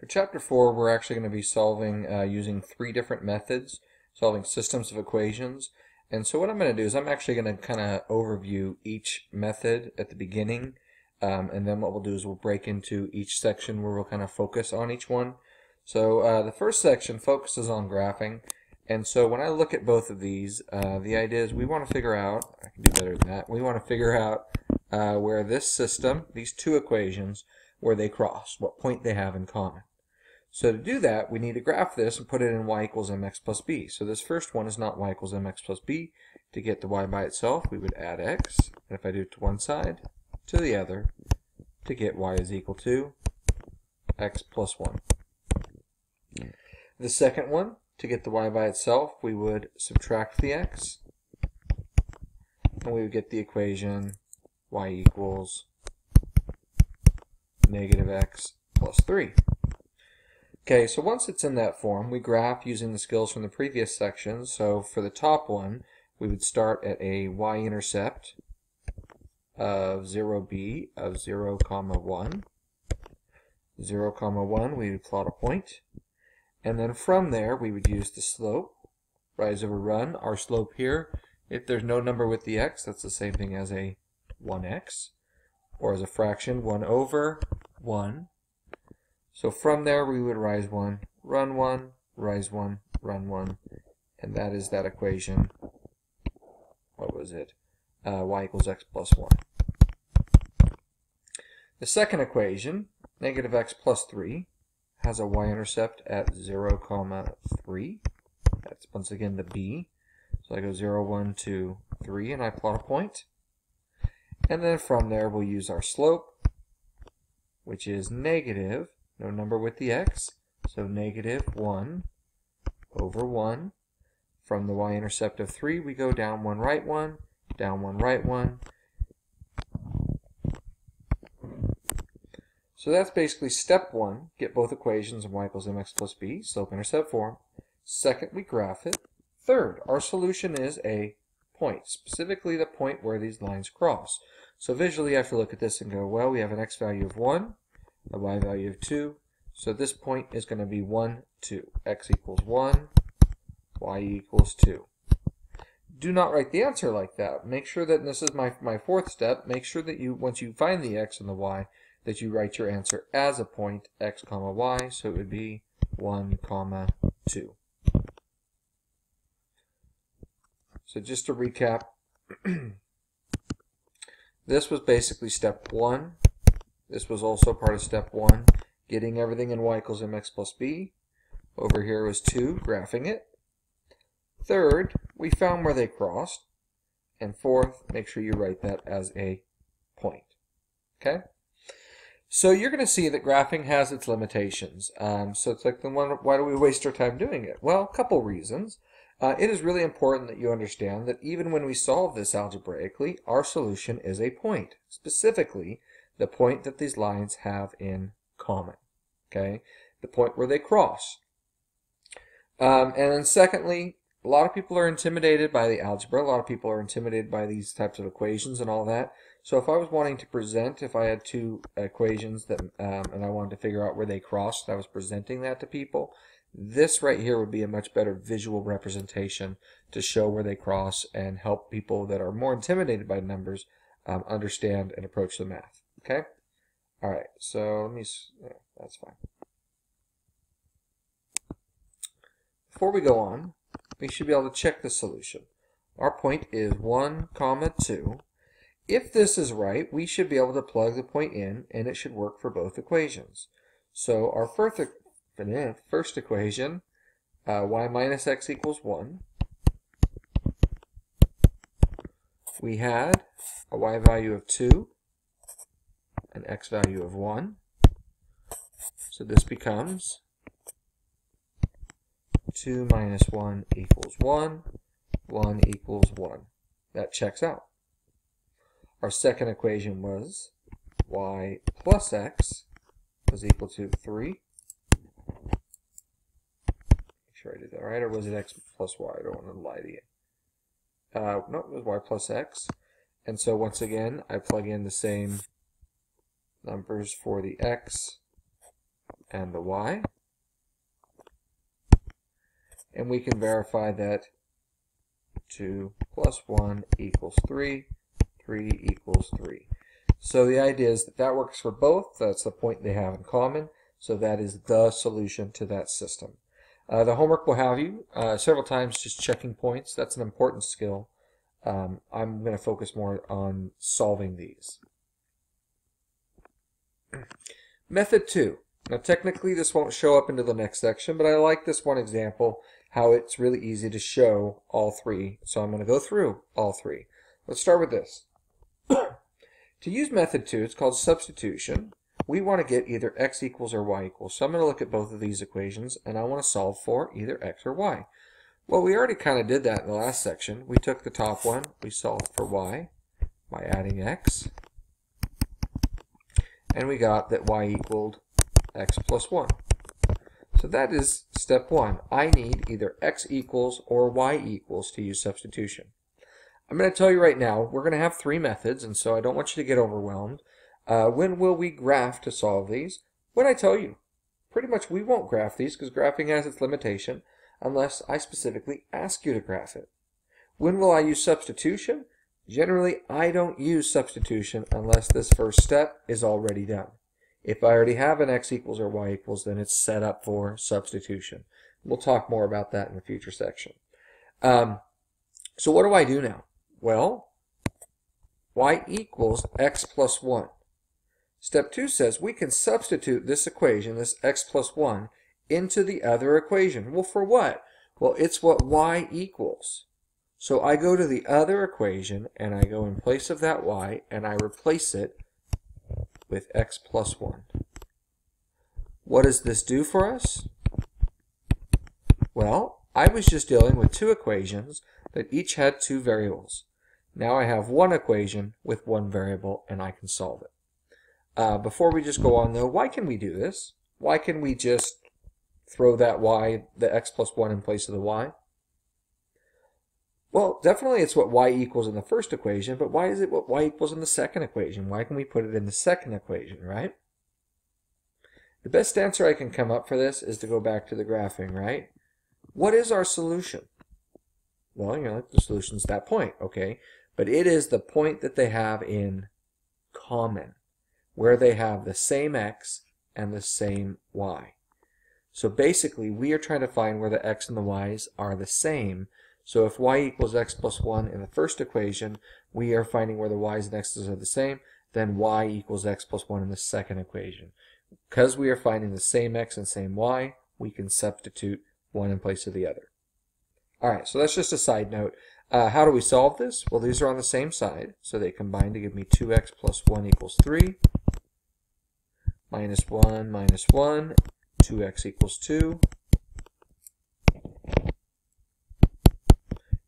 For Chapter 4, we're actually going to be solving using 3 different methods, solving systems of equations. And so what I'm going to do is I'm actually going to kind of overview each method at the beginning, and then what we'll do is we'll break into each section where we'll kind of focus on each one. So the first section focuses on graphing, and so when I look at both of these, the idea is we want to figure out, I can do better than that, we want to figure out where this system, these two equations, where they cross, what point they have in common. So to do that, we need to graph this and put it in y equals mx plus b. So this first one is not y equals mx plus b. To get the y by itself, we would add x. And if I do it to one side, to the other, to get y is equal to x plus 1. The second one, to get the y by itself, we would subtract the x. And we would get the equation y equals negative x plus 3. Okay, so once it's in that form, we graph using the skills from the previous section. So for the top one, we would start at a y-intercept of 0b of 0, 1. 0, 1, we would plot a point. And then from there, we would use the slope, rise over run. Our slope here, if there's no number with the x, that's the same thing as a 1x. Or as a fraction, 1 over 1. So from there we would rise 1, run 1, rise 1, run 1, and that is that equation. What was it? Y equals x plus 1. The second equation, negative x plus 3, has a y-intercept at 0, 3. That's once again the b. So I go 0, 1, 2, 3, and I plot a point. And then from there we'll use our slope, which is negative, no number with the x, so negative 1 over 1. From the y-intercept of 3, we go down 1, right 1, down 1, right 1. So that's basically step 1, get both equations of y equals mx plus b, slope-intercept form. Second, we graph it. Third, our solution is a point, specifically the point where these lines cross. So visually I have to look at this and go, well, we have an x value of 1, a y value of 2, so this point is going to be 1, 2. X equals 1, y equals 2. Do not write the answer like that. Make sure that, and this is my fourth step, make sure that you, once you find the x and the y, that you write your answer as a point, x comma y, so it would be 1, 2. So just to recap, this was basically step 1. This was also part of step 1, getting everything in y equals mx plus b. Over here was 2, graphing it. Third, we found where they crossed. And fourth, make sure you write that as a point. Okay? So you're going to see that graphing has its limitations. So it's like, why do we waste our time doing it? Well, a couple reasons. It is really important that you understand that even when we solve this algebraically, our solution is a point. Specifically, the point that these lines have in common. Okay? The point where they cross. And then secondly, a lot of people are intimidated by the algebra. A lot of people are intimidated by these types of equations and all that. So if I was wanting to present, if I had two equations that, and I wanted to figure out where they crossed, and I was presenting that to people, this right here would be a much better visual representation to show where they cross and help people that are more intimidated by numbers understand and approach the math. Okay? All right, so let me, that's fine. Before we go on, we should be able to check the solution. Our point is 1, 2. If this is right, we should be able to plug the point in, and it should work for both equations. So our first equation, y minus x equals 1. We had a y value of 2, an x value of 1. So this becomes 2 minus 1 equals 1, 1 equals 1. That checks out. Our second equation was y plus x was equal to 3. Make sure I did that right, or was it x plus y? I don't want to lie to you. No, it was y plus x. And so once again, I plug in the same numbers for the x and the y. And we can verify that 2 plus 1 equals 3, 3 equals 3. So the idea is that that works for both. That's the point they have in common. So that is the solution to that system. The homework will have you several times just checking points. That's an important skill. I'm going to focus more on solving these. Method 2. Now technically this won't show up into the next section, but I like this one example, how it's really easy to show all three. So I'm going to go through all three. Let's start with this. To use method 2, it's called substitution. We want to get either x equals or y equals. So I'm going to look at both of these equations, and I want to solve for either x or y. Well, we already kind of did that in the last section. We took the top one, we solved for y by adding x, and we got that y equaled x plus 1. So that is step 1. I need either x equals or y equals to use substitution. I'm going to tell you right now, we're going to have 3 methods, and so I don't want you to get overwhelmed. When will we graph to solve these? When I tell you. Pretty much we won't graph these because graphing has its limitation unless I specifically ask you to graph it. When will I use substitution? Generally, I don't use substitution unless this first step is already done. If I already have an x equals or y equals, then it's set up for substitution. We'll talk more about that in a future section. So what do I do now? Well, y equals x plus 1. Step 2 says we can substitute this equation, this x plus 1, into the other equation. Well, for what? Well, it's what y equals. So I go to the other equation, and I go in place of that y, and I replace it with x plus 1. What does this do for us? Well, I was just dealing with 2 equations that each had 2 variables. Now I have one equation with 1 variable, and I can solve it. Before we just go on though, why can we do this? Why can we just throw that y, the x plus 1 in place of the y? Well, definitely it's what y equals in the first equation, but why is it what y equals in the second equation? Why can we put it in the second equation, right? The best answer I can come up for this is to go back to the graphing, right? What is our solution? Well, the solution's that point, okay? But it is the point that they have in common, where they have the same x and the same y. So basically, we are trying to find where the x and the y's are the same. So if y equals x plus 1 in the first equation, we are finding where the y's and x's are the same, then y equals x plus 1 in the second equation. Because we are finding the same x and same y, we can substitute one in place of the other. Alright, so that's just a side note. How do we solve this? Well, these are on the same side, so they combine to give me 2x plus 1 equals 3, minus 1 minus 1, 2x equals 2,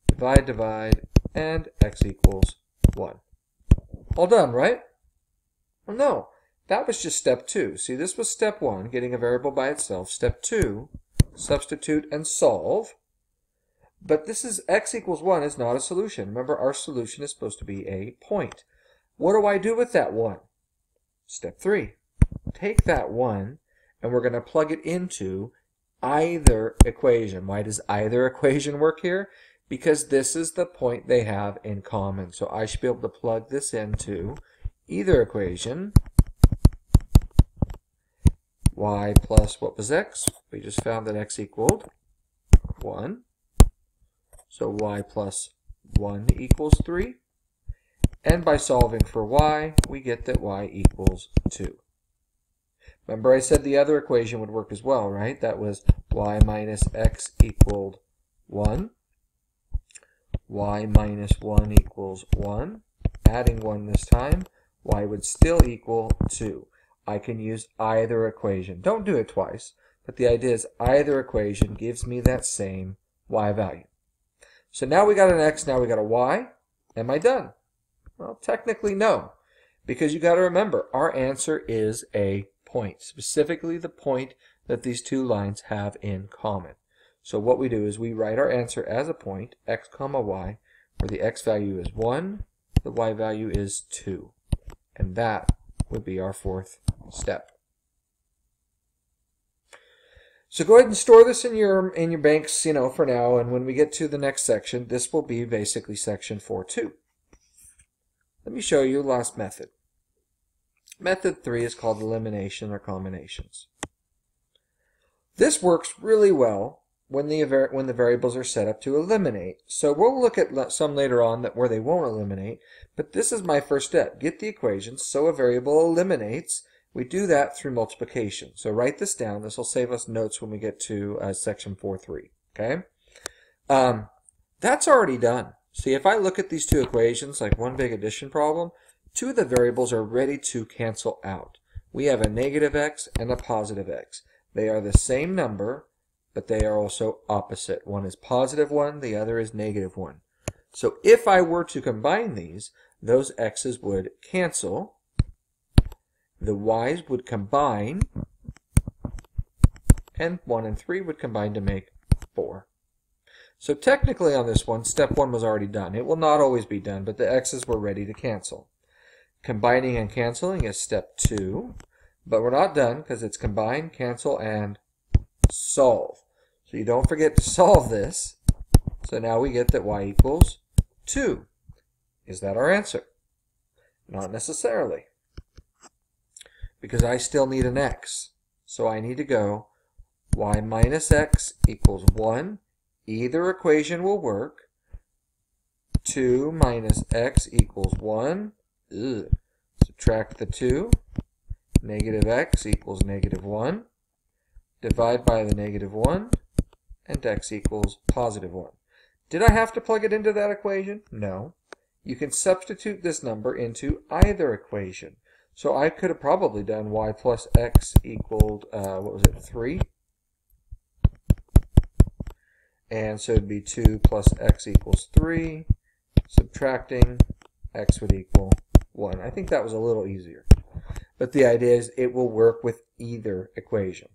divide, divide, and x equals 1. All done, right? Well, no, that was just step 2. See, this was step 1, getting a variable by itself. Step 2, substitute and solve. But this is x equals 1 is not a solution. Remember, our solution is supposed to be a point. What do I do with that 1? Step 3. Take that 1, and we're going to plug it into either equation. Why does either equation work here? Because this is the point they have in common. So I should be able to plug this into either equation. Y plus what was x? We just found that x equaled 1. So y plus 1 equals 3. And by solving for y, we get that y equals 2. Remember I said the other equation would work as well, right? That was y minus x equaled 1. Y minus 1 equals 1. Adding 1 this time, y would still equal 2. I can use either equation. Don't do it twice, but the idea is either equation gives me that same y value. So now we got an x, now we got a y. Am I done? Well, technically no, because you got to remember, our answer is a point, specifically the point that these two lines have in common. So what we do is we write our answer as a point, x comma y, where the x value is 1, the y value is 2. And that would be our fourth step. So go ahead and store this in your banks, for now, and when we get to the next section, this will be basically section 4.2. Let me show you last method. Method 3 is called elimination or combinations. This works really well when the variables are set up to eliminate. So we'll look at some later on where they won't eliminate, but this is my first step. Get the equations so a variable eliminates. We do that through multiplication. So write this down. This will save us notes when we get to section 4.3. Okay? That's already done. See, if I look at these two equations, like one big addition problem, two of the variables are ready to cancel out. We have a negative x and a positive x. They are the same number, but they are also opposite. One is positive 1, the other is negative 1. So if I were to combine these, those x's would cancel. The y's would combine, and 1 and 3 would combine to make 4. So technically on this one, step 1 was already done. It will not always be done, but the x's were ready to cancel. Combining and canceling is step 2, but we're not done because it's combine, cancel, and solve. So you don't forget to solve this. So now we get that y equals 2. Is that our answer? Not necessarily, because I still need an x. So I need to go y minus x equals 1. Either equation will work. 2 minus x equals 1. Ugh. Subtract the 2. Negative x equals negative 1. Divide by the negative 1. And x equals positive 1. Did I have to plug it into that equation? No. You can substitute this number into either equation. So I could have probably done y plus x equaled, 3? And so it would be 2 plus x equals 3. Subtracting, x would equal 1. I think that was a little easier. But the idea is it will work with either equation.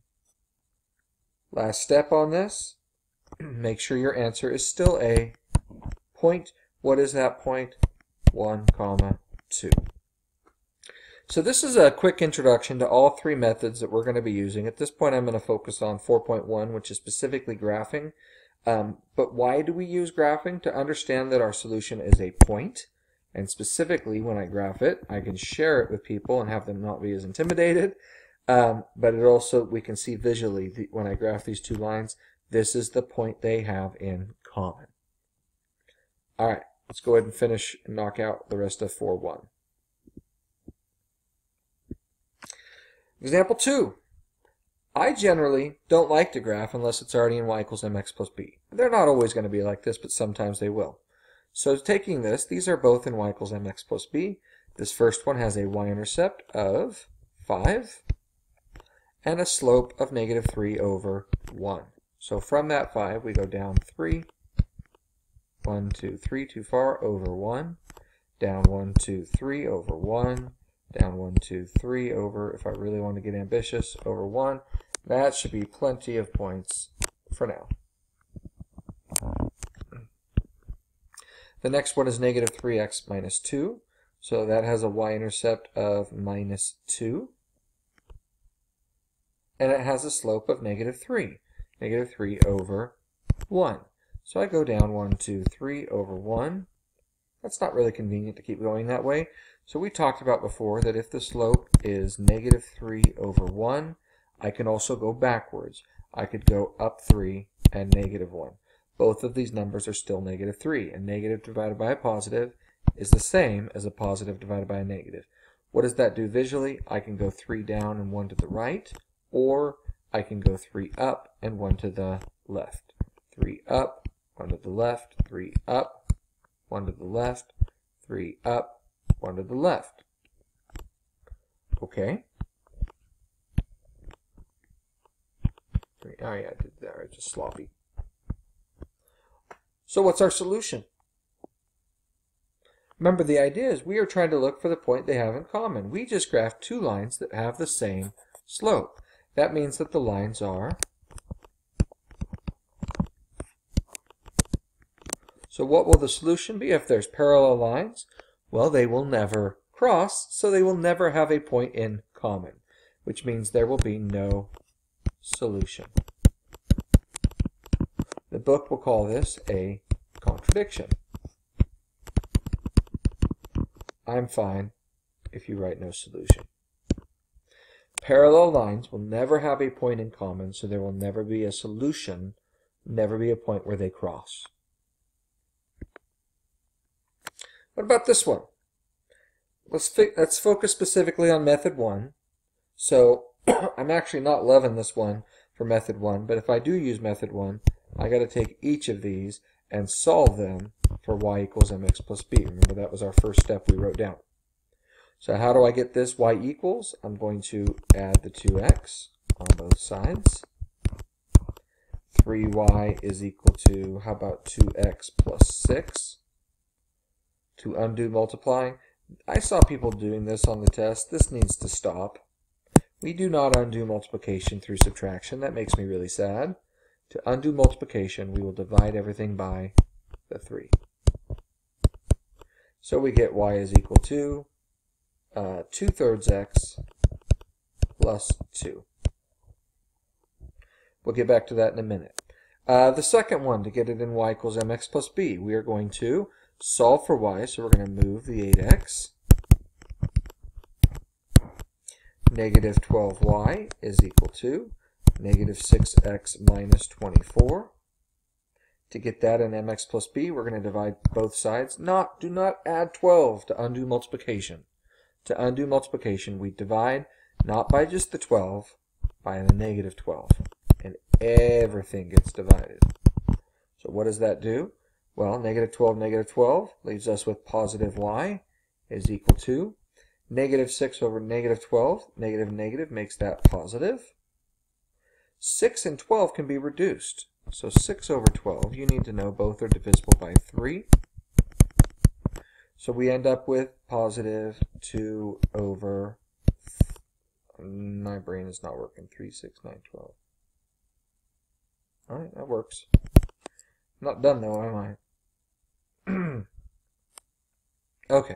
Last step on this, make sure your answer is still a point. What is that point? 1, 2. So this is a quick introduction to all three methods that we're going to be using. At this point I'm going to focus on 4.1, which is specifically graphing. But why do we use graphing? To understand that our solution is a point. And specifically, when I graph it, I can share it with people and have them not be as intimidated. But it also, we can see visually, when I graph these two lines, this is the point they have in common. All right, let's go ahead and finish and knock out the rest of 4.1. Example 2. I generally don't like to graph unless it's already in y equals mx plus b. They're not always going to be like this, but sometimes they will. So taking this, these are both in y equals mx plus b. This first one has a y-intercept of 5 and a slope of negative 3 over 1. So from that 5, we go down 3, 1, 2, 3, too far, over 1, down 1, 2, 3, over 1, down 1, 2, 3, over, if I really want to get ambitious, over 1. That should be plenty of points for now. The next one is negative 3x minus 2. So that has a y-intercept of minus 2. And it has a slope of negative 3. Negative 3 over 1. So I go down 1, 2, 3 over 1. That's not really convenient to keep going that way. So we talked about before that if the slope is negative 3 over 1, I can also go backwards. I could go up 3 and negative 1. Both of these numbers are still negative 3, and negative divided by a positive is the same as a positive divided by a negative. What does that do visually? I can go 3 down and 1 to the right, or I can go 3 up and 1 to the left. 3 up, 1 to the left, 3 up, 1 to the left, 3 up, 1 to the left. Okay. Oh yeah, I did that right, just sloppy. So what's our solution? Remember, the idea is we are trying to look for the point they have in common. We just graphed two lines that have the same slope. That means that the lines are... So what will the solution be if there's parallel lines? Well, they will never cross, so they will never have a point in common, which means there will be no solution. book will call this a contradiction. I'm fine if you write no solution. Parallel lines will never have a point in common, so there will never be a solution, never be a point where they cross. What about this one? Let's focus specifically on method 1. So I'm actually not loving this one for method 1, but if I do use method 1, I got to take each of these and solve them for y equals mx plus b. Remember, that was our first step we wrote down. So how do I get this y equals? I'm going to add the 2x on both sides. 3y is equal to, how about 2x plus 6? To undo multiplying. I saw people doing this on the test. This needs to stop. We do not undo multiplication through subtraction. That makes me really sad. To undo multiplication, we will divide everything by the 3. So we get y is equal to 2/3 x plus 2. We'll get back to that in a minute. The second one, to get it in y equals mx plus b, we are going to solve for y, so we're going to move the 8x. Negative 12y is equal to negative 6x minus 24. To get that in mx plus b, we're going to divide both sides. Do not add 12 to undo multiplication. To undo multiplication, we divide not by just the 12, by the negative 12. And everything gets divided. So what does that do? Well, negative 12 leaves us with positive y is equal to negative 6 over negative 12. Negative makes that positive. 6 and 12 can be reduced. So 6 over 12, you need to know both are divisible by 3. So we end up with positive 2 over, my brain is not working, 3, 6, 9, 12. All right, that works. Not done though, am I? Okay,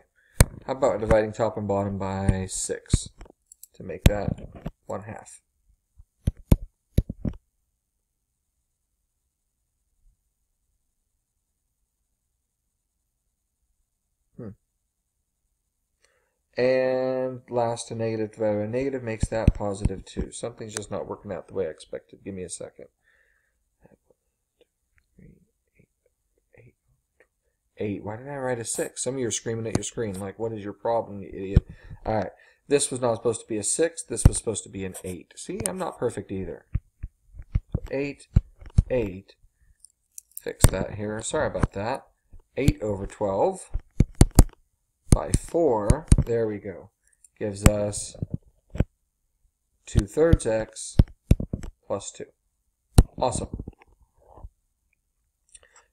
how about dividing top and bottom by 6 to make that 1/2? And last, a negative divided by a negative makes that positive 2. Something's just not working out the way I expected. Give me a second. 8. Why did I write a 6? Some of you are screaming at your screen like, what is your problem, you idiot? Alright, this was not supposed to be a 6. This was supposed to be an 8. See, I'm not perfect either. So 8. Fix that here. Sorry about that. 8 over 12 by 4. There we go. Gives us 2/3 x plus 2. Awesome.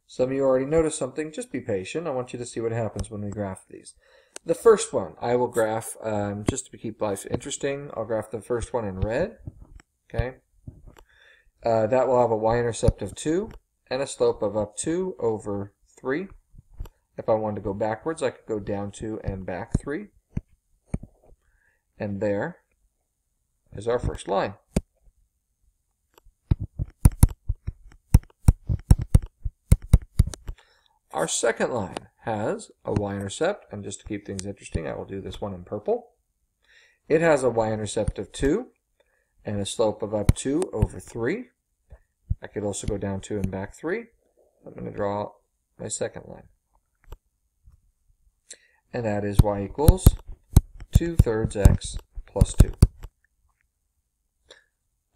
Some of you already noticed something. Just be patient. I want you to see what happens when we graph these. The first one, I will graph, just to keep life interesting, I'll graph the first one in red. Okay. That will have a y-intercept of 2 and a slope of up 2 over 3. If I wanted to go backwards, I could go down 2 and back 3. And there is our first line. Our second line has a y-intercept, and just to keep things interesting, I will do this one in purple. It has a y-intercept of 2 and a slope of up 2 over 3. I could also go down 2 and back 3. I'm going to draw my second line. And that is y equals 2/3 x plus 2.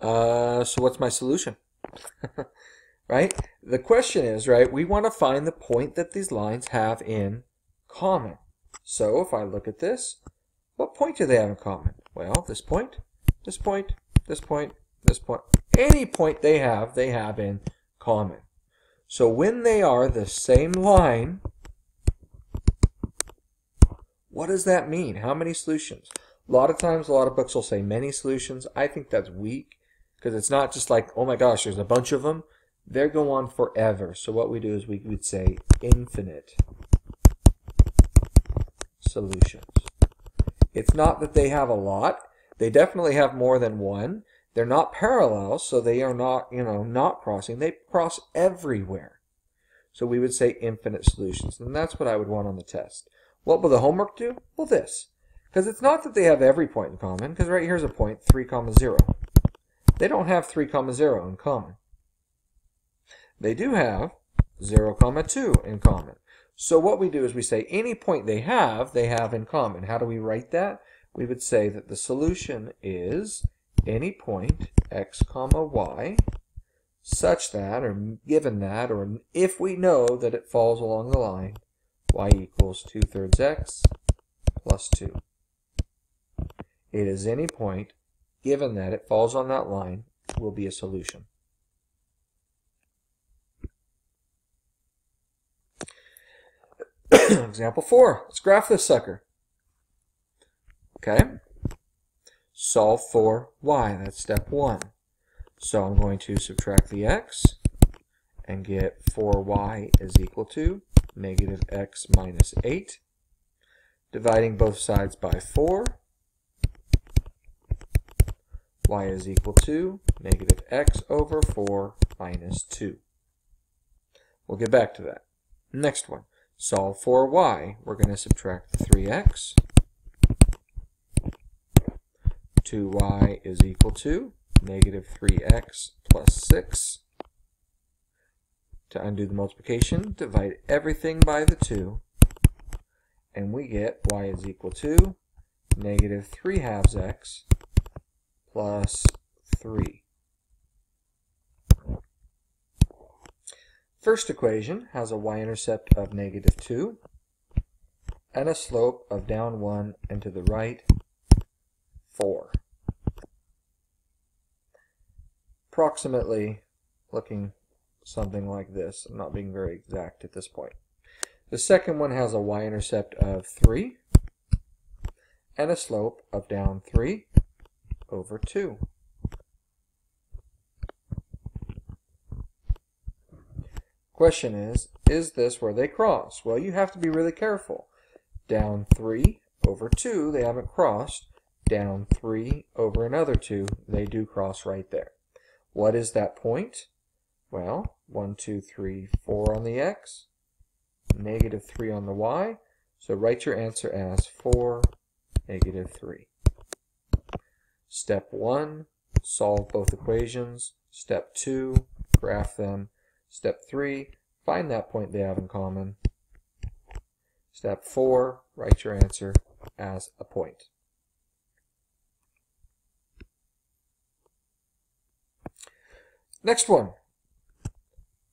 So what's my solution? Right? The question is, right, we want to find the point that these lines have in common. So if I look at this, what point do they have in common? Well, this point, this point, this point, this point. Any point they have in common. So when they are the same line, what does that mean? How many solutions? A lot of times, a lot of books will say many solutions. I think that's weak because it's not just like, oh my gosh, there's a bunch of them. They go on forever. So what we do is we would say infinite solutions. It's not that they have a lot. They definitely have more than one. They're not parallel, so they are not, not crossing. They cross everywhere. So we would say infinite solutions, and that's what I would want on the test. What will the homework do? Well, this. Because it's not that they have every point in common, because right here's a point, 3, 0. They don't have 3, 0 in common. They do have 0, 2 in common. So what we do is we say any point they have in common. How do we write that? We would say that the solution is any point x, y, such that, or given that, or if we know that it falls along the line, y equals 2/3 x plus 2. It is any point, given that it falls on that line, will be a solution. Example 4. Let's graph this sucker. Okay. Solve for y. That's step 1. So I'm going to subtract the x and get 4y is equal to negative x minus 8. Dividing both sides by 4. Y is equal to negative x over 4 minus 2. We'll get back to that. Next one. Solve for y. We're going to subtract 3x. 2y is equal to negative 3x plus 6. To undo the multiplication, divide everything by the 2. And we get y is equal to negative 3 halves x plus 3. First equation has a y-intercept of negative 2 and a slope of down 1 and to the right 4. Approximately looking something like this. I'm not being very exact at this point. The second one has a y-intercept of 3 and a slope of down 3 over 2. Question is this where they cross? Well, you have to be really careful. Down 3 over 2, they haven't crossed. Down 3 over another 2, they do cross right there. What is that point? Well, 1, 2, 3, 4 on the x, negative 3 on the y. So write your answer as 4, negative 3. Step 1, solve both equations. Step 2, graph them. Step 3, find that point they have in common. Step 4, write your answer as a point. Next one,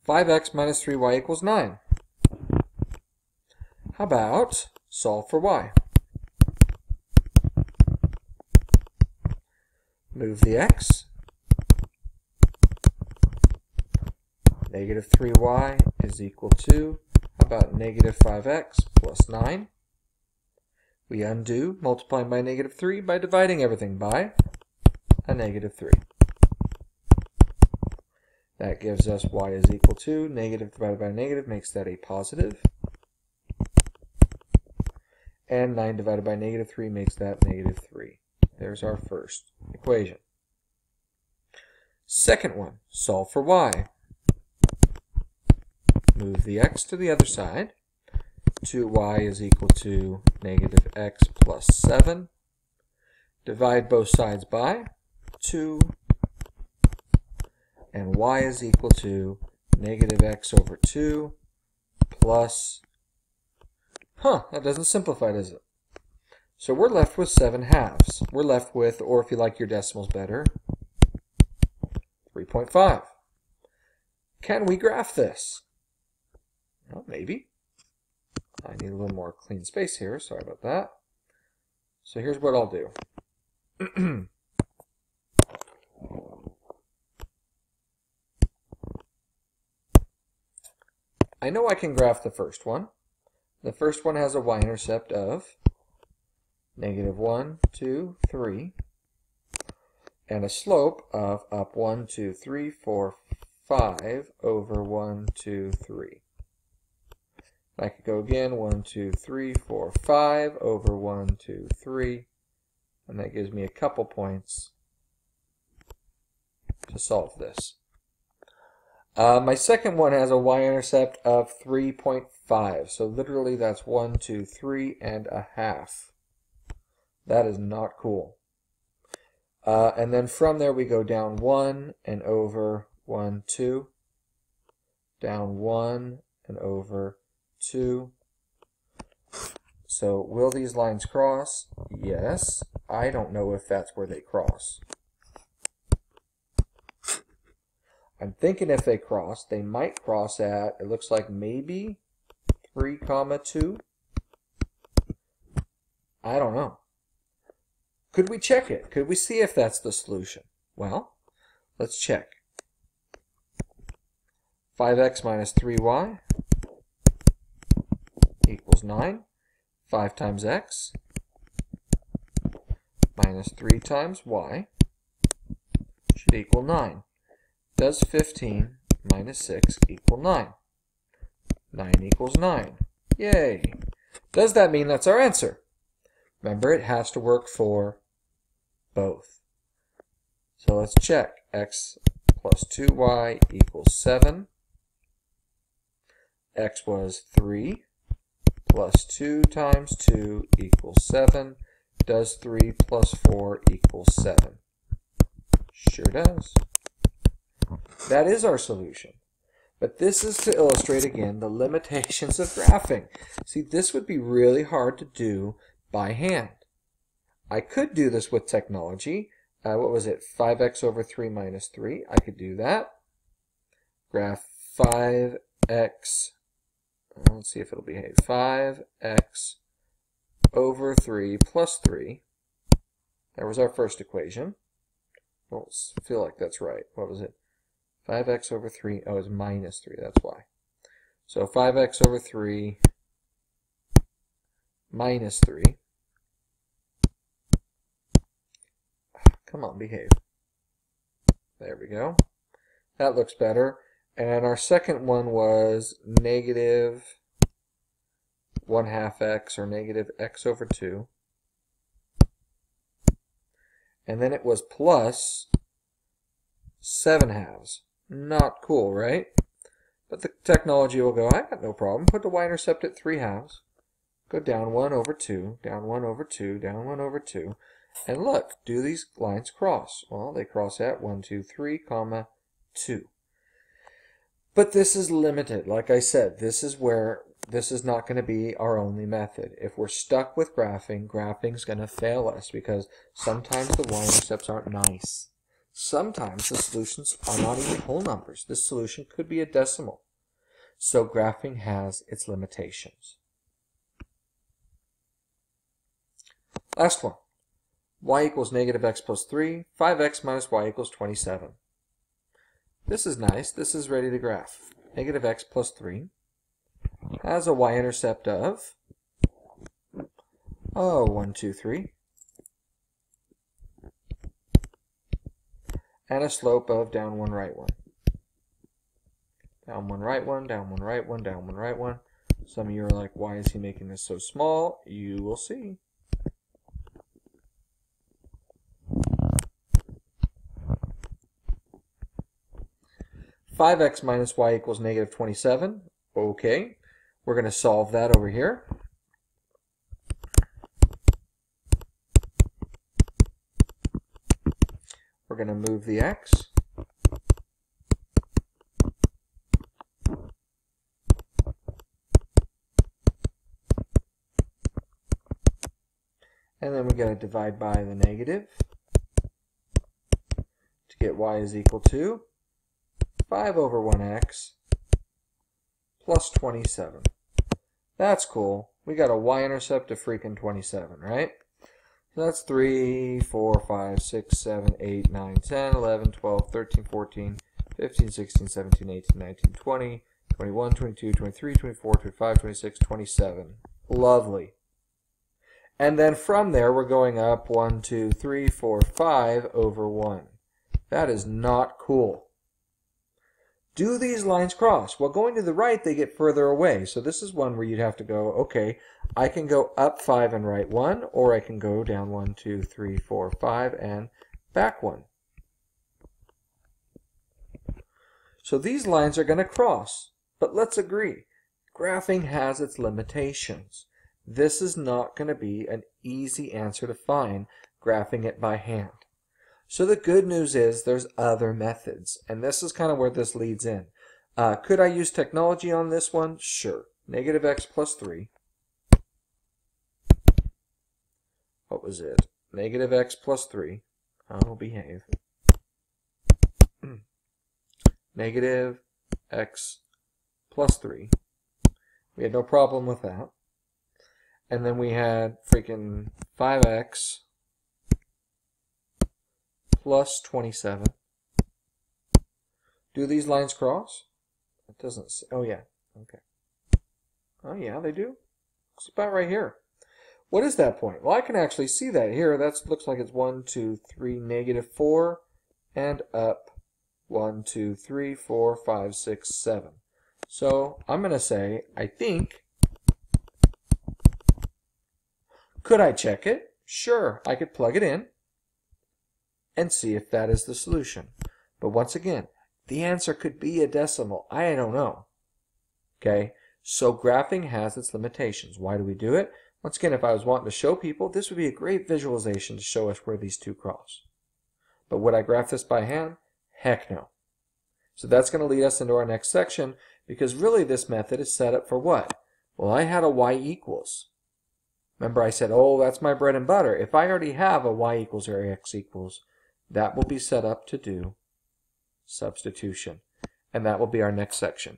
5x minus 3y equals 9. How about solve for y? Move the x. Negative 3y is equal to, how about negative 5x plus 9? We undo multiplying by negative 3 by dividing everything by a negative 3. That gives us y is equal to negative divided by negative makes that a positive. And 9 divided by negative 3 makes that negative 3. There's our first equation. Second one, solve for y. Move the x to the other side. 2y is equal to negative x plus 7. Divide both sides by 2. And y is equal to negative x over 2 plus, that doesn't simplify, does it? So we're left with 7 halves. We're left with, or if you like your decimals better, 3.5. Can we graph this? Well, maybe. I need a little more clean space here. Sorry about that. So here's what I'll do. I know I can graph the first one. The first one has a y-intercept of negative 1, 2, 3, and a slope of up 1, 2, 3, 4, 5 over 1, 2, 3. I could go again, 1, 2, 3, 4, 5 over 1, 2, 3, and that gives me a couple points to solve this. My second one has a y-intercept of 3.5. So literally that's 1, 2, 3 and a half. That is not cool. And then from there we go down 1 and over 1, 2. Down 1 and over 2. So will these lines cross? Yes. I don't know if that's where they cross. I'm thinking if they cross, they might cross at, it looks like maybe 3, 2. I don't know. Could we check it? Could we see if that's the solution? Well, let's check. 5x minus 3y equals 9. 5 times x minus 3 times y should equal 9. Does 15 minus 6 equal 9? 9 equals 9. Yay! Does that mean that's our answer? Remember, it has to work for both. So let's check. X plus 2y equals 7. X was 3 plus 2 times 2 equals 7. Does 3 plus 4 equal 7? Sure does. That is our solution. But this is to illustrate again the limitations of graphing. See, this would be really hard to do by hand. I could do this with technology. What was it? 5x over 3 minus 3. I could do that. Graph 5x. Let's see if it'll behave. 5x over 3 plus 3. That was our first equation. I don't feel like that's right. What was it? 5x over 3. Oh, it's minus 3. That's why. So 5x over 3 minus 3. Come on, behave. There we go. That looks better. And our second one was negative 1/2 x, or negative x over 2. And then it was plus 7/2. Not cool, right? But the technology will go, I got no problem. Put the y-intercept at 3/2. Go down 1 over 2, down 1 over 2, down 1 over 2. And look, do these lines cross? Well, they cross at 1, 2, 3, 2. But this is limited. Like I said, this is where this is not going to be our only method. If we're stuck with graphing, graphing's going to fail us because sometimes the y-intercepts aren't nice. Sometimes the solutions are not even whole numbers. This solution could be a decimal. So graphing has its limitations. Last one. Y equals negative x plus 3. 5x minus y equals 27. This is nice. This is ready to graph. Negative x plus 3 has a y-intercept of 1, 2, 3. And a slope of down 1, right 1. Down 1, right 1, down 1, right 1, down 1, right 1. Some of you are like, why is he making this so small? You will see. (5x minus y equals negative 27). Okay, we're going to solve that over here. We're going to move the x. And then we got to divide by the negative to get y is equal to 5 over 1x plus 27. That's cool. We got a y-intercept of freaking 27, right? So that's 3, 4, 5, 6, 7, 8, 9, 10, 11, 12, 13, 14, 15, 16, 17, 18, 19, 20, 21, 22, 23, 24, 25, 26, 27. Lovely. And then from there, we're going up 1, 2, 3, 4, 5 over 1. That is not cool. Do these lines cross? Well, going to the right, they get further away. So this is one where you'd have to go, okay, I can go up 5 and right 1, or I can go down 1, 2, 3, 4, 5 and back 1. So these lines are going to cross. But let's agree, graphing has its limitations. This is not going to be an easy answer to find, graphing it by hand. So the good news is there's other methods, and this is kind of where this leads in. Could I use technology on this one? Sure. Negative x plus 3. What was it? Negative x plus 3. I'll behave. Negative x plus 3. We had no problem with that. And then we had freaking 5x plus 27. Do these lines cross? It doesn't say. Oh, yeah. Okay. Oh, yeah, they do. It's about right here. What is that point? Well, I can actually see that here. That looks like it's 1, 2, 3, negative 4, and up 1, 2, 3, 4, 5, 6, 7. So I'm going to say, I think, could I check it? Sure, I could plug it in and see if that is the solution. But once again, the answer could be a decimal. I don't know. Okay, so graphing has its limitations. Why do we do it? Once again, if I was wanting to show people, this would be a great visualization to show us where these two cross. But would I graph this by hand? Heck no. So that's going to lead us into our next section, because really this method is set up for what? Well, I had a y equals. Remember I said, oh, that's my bread and butter. If I already have a y equals or x equals, that will be set up to do substitution. And that will be our next section.